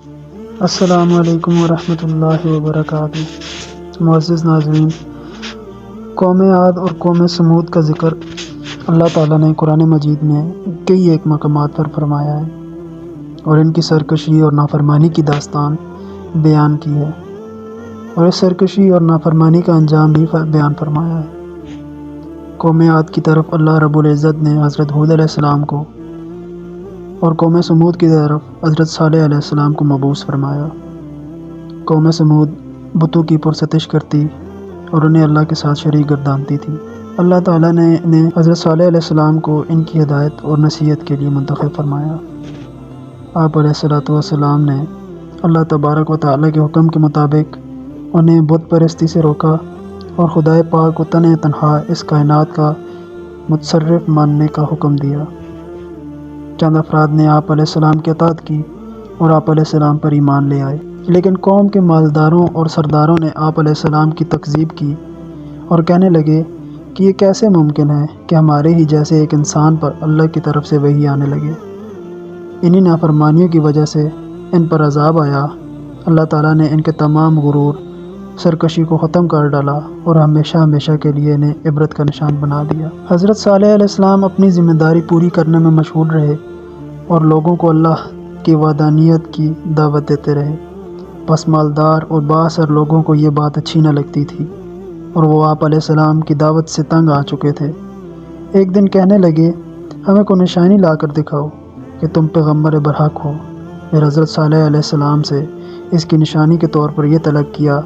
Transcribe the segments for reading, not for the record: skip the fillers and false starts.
السلام علیکم ورحمۃ اللہ وبرکاتہ۔ معزز ناظرین، قوم عاد اور قوم سمود کا ذکر اللہ تعالیٰ نے قرآن مجید میں کئی ایک مقامات پر فرمایا ہے اور ان کی سرکشی اور نافرمانی کی داستان بیان کی ہے، اور اس سرکشی اور نافرمانی کا انجام بھی بیان فرمایا ہے۔ قوم عاد کی طرف اللہ رب العزت نے حضرت ہود علیہ السلام کو اور قوم سمود کی طرف حضرت صالح علیہ السلام کو مبعوث فرمایا۔ قوم سمود بتوں کی پرستش کرتی اور انہیں اللہ کے ساتھ شریک گردانتی تھی۔ اللہ تعالیٰ نے انہیں حضرت صالح علیہ السلام کو ان کی ہدایت اور نصیحت کے لیے منتخب فرمایا۔ آپ علیہ السلام نے اللہ تبارک و تعالیٰ کے حکم کے مطابق انہیں بت پرستی سے روکا اور خدائے پاک کو تنہا تنہا اس کائنات کا متصرف ماننے کا حکم دیا۔ چند افراد نے آپ علیہ السلام کی اطاعت کی اور آپ علیہ السلام پر ایمان لے آئے، لیکن قوم کے مالداروں اور سرداروں نے آپ علیہ السلام کی تکذیب کی اور کہنے لگے کہ یہ کیسے ممکن ہے کہ ہمارے ہی جیسے ایک انسان پر اللہ کی طرف سے وحی آنے لگے۔ انہی نافرمانیوں کی وجہ سے ان پر عذاب آیا۔ اللہ تعالیٰ نے ان کے تمام غرور سرکشی کو ختم کر ڈالا اور ہمیشہ ہمیشہ کے لیے انہیں عبرت کا نشان بنا دیا۔ حضرت صالح علیہ السلام اپنی ذمہ داری پوری کرنے میں مشغول رہے اور لوگوں کو اللہ کی وحدانیت کی دعوت دیتے رہے۔ پس مالدار اور بااثر لوگوں کو یہ بات اچھی نہ لگتی تھی اور وہ آپ علیہ السلام کی دعوت سے تنگ آ چکے تھے۔ ایک دن کہنے لگے، ہمیں کوئی نشانی لا کر دکھاؤ کہ تم پیغمبر برحق ہو۔ پھر حضرت صالح علیہ السلام سے اس کی نشانی کے طور پر یہ طلب کیا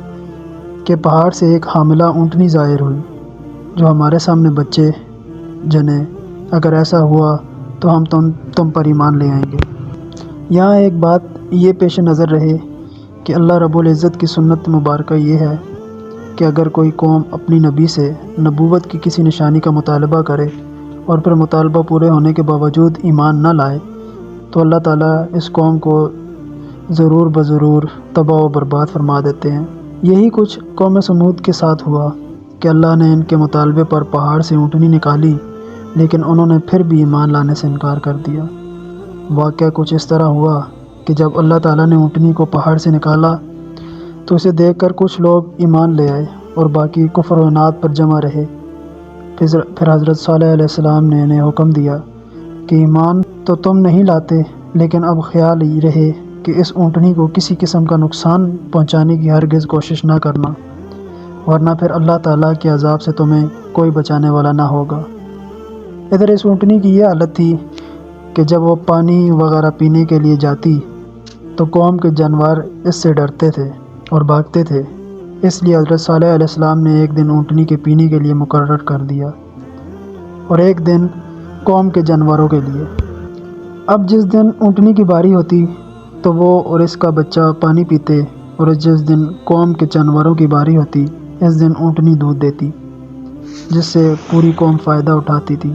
کہ پہاڑ سے ایک حاملہ اونٹنی ظاہر ہوئی جو ہمارے سامنے بچے جنے، اگر ایسا ہوا تو ہم تم پر ایمان لے آئیں گے۔ یہاں ایک بات یہ پیش نظر رہے کہ اللہ رب العزت کی سنت مبارکہ یہ ہے کہ اگر کوئی قوم اپنی نبی سے نبوت کی کسی نشانی کا مطالبہ کرے اور پھر مطالبہ پورے ہونے کے باوجود ایمان نہ لائے تو اللہ تعالیٰ اس قوم کو ضرور بضرور تباہ و برباد فرما دیتے ہیں۔ یہی کچھ قوم سمود کے ساتھ ہوا کہ اللہ نے ان کے مطالبے پر پہاڑ سے اونٹنی نکالی، لیکن انہوں نے پھر بھی ایمان لانے سے انکار کر دیا۔ واقعہ کچھ اس طرح ہوا کہ جب اللہ تعالیٰ نے اونٹنی کو پہاڑ سے نکالا تو اسے دیکھ کر کچھ لوگ ایمان لے آئے اور باقی کفر و عناد پر جمع رہے۔ پھر حضرت صالح علیہ السلام نے انہیں حکم دیا کہ ایمان تو تم نہیں لاتے، لیکن اب خیال ہی رہے کہ اس اونٹنی کو کسی قسم کا نقصان پہنچانے کی ہرگز کوشش نہ کرنا، ورنہ پھر اللہ تعالیٰ کے عذاب سے تمہیں کوئی بچانے والا نہ ہوگا۔ ادھر اس اونٹنی کی یہ حالت تھی کہ جب وہ پانی وغیرہ پینے کے لیے جاتی تو قوم کے جانور اس سے ڈرتے تھے اور بھاگتے تھے، اس لیے حضرت صالح علیہ السلام نے ایک دن اونٹنی کے پینے کے لیے مقرر کر دیا اور ایک دن قوم کے جانوروں کے لیے۔ اب جس دن اونٹنی کی باری ہوتی تو وہ اور اس کا بچہ پانی پیتے، اور جس دن قوم کے جانوروں کی باری ہوتی اس دن اونٹنی دودھ دیتی، جس سے پوری قوم فائدہ اٹھاتی تھی۔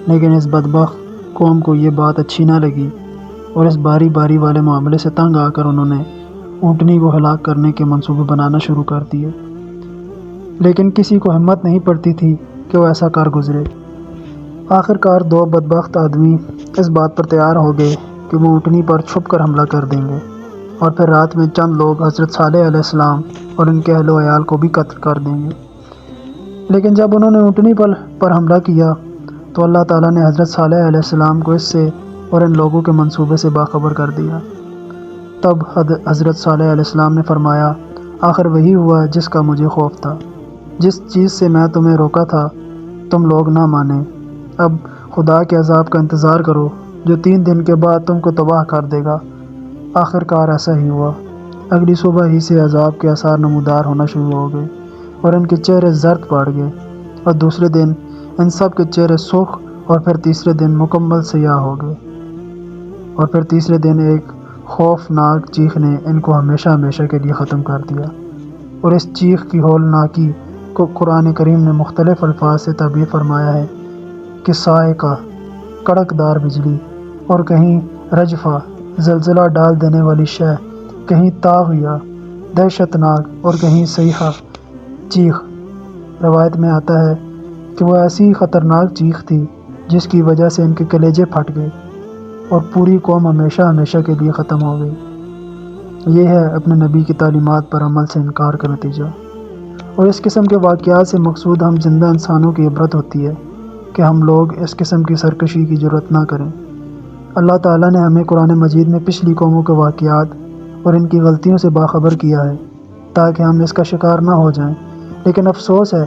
لیکن اس بدبخت قوم کو یہ بات اچھی نہ لگی اور اس باری باری والے معاملے سے تنگ آ کر انہوں نے اونٹنی کو ہلاک کرنے کے منصوبے بنانا شروع کر دیے، لیکن کسی کو ہمت نہیں پڑتی تھی کہ وہ ایسا کر گزرے۔ آخر کار دو بدبخت آدمی اس بات پر تیار ہو گئے کہ وہ اونٹنی پر چھپ کر حملہ کر دیں گے، اور پھر رات میں چند لوگ حضرت صالح علیہ السلام اور ان کے اہل و عیال کو بھی قتل کر دیں گے۔ لیکن جب انہوں نے اونٹنی پر حملہ کیا تو اللہ تعالیٰ نے حضرت صالح علیہ السلام کو اس سے اور ان لوگوں کے منصوبے سے باخبر کر دیا۔ تب حضرت صالح علیہ السلام نے فرمایا، آخر وہی ہوا جس کا مجھے خوف تھا، جس چیز سے میں تمہیں روکا تھا تم لوگ نہ مانے۔ اب خدا کے عذاب کا انتظار کرو جو 3 دن کے بعد تم کو تباہ کر دے گا۔ آخر کار ایسا ہی ہوا۔ اگلی صبح ہی سے عذاب کے آثار نمودار ہونا شروع ہو گئے اور ان کے چہرے زرد پڑ گئے، اور دوسرے دن ان سب کے چہرے سرخ، اور پھر تیسرے دن مکمل سیاہ ہو گئے، اور پھر تیسرے دن ایک خوفناک چیخ نے ان کو ہمیشہ ہمیشہ کے لیے ختم کر دیا۔ اور اس چیخ کی ہولناکی کو قرآن کریم نے مختلف الفاظ سے تعبیر فرمایا ہے کہ صاعقہ، کڑک دار بجلی، اور کہیں رجفہ، زلزلہ ڈال دینے والی شے، کہیں طاغیہ، دہشت ناک، اور کہیں صیحہ، چیخ۔ روایت میں آتا ہے کہ وہ ایسی خطرناک چیخ تھی جس کی وجہ سے ان کے کلیجے پھٹ گئے اور پوری قوم ہمیشہ ہمیشہ کے لیے ختم ہو گئی۔ یہ ہے اپنے نبی کی تعلیمات پر عمل سے انکار کا نتیجہ۔ اور اس قسم کے واقعات سے مقصود ہم زندہ انسانوں کی عبرت ہوتی ہے کہ ہم لوگ اس قسم کی سرکشی کی جرات نہ کریں۔ اللہ تعالیٰ نے ہمیں قرآن مجید میں پچھلی قوموں کے واقعات اور ان کی غلطیوں سے باخبر کیا ہے تاکہ ہم اس کا شکار نہ ہو جائیں، لیکن افسوس ہے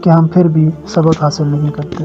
کہ ہم پھر بھی سبق حاصل نہیں کرتے۔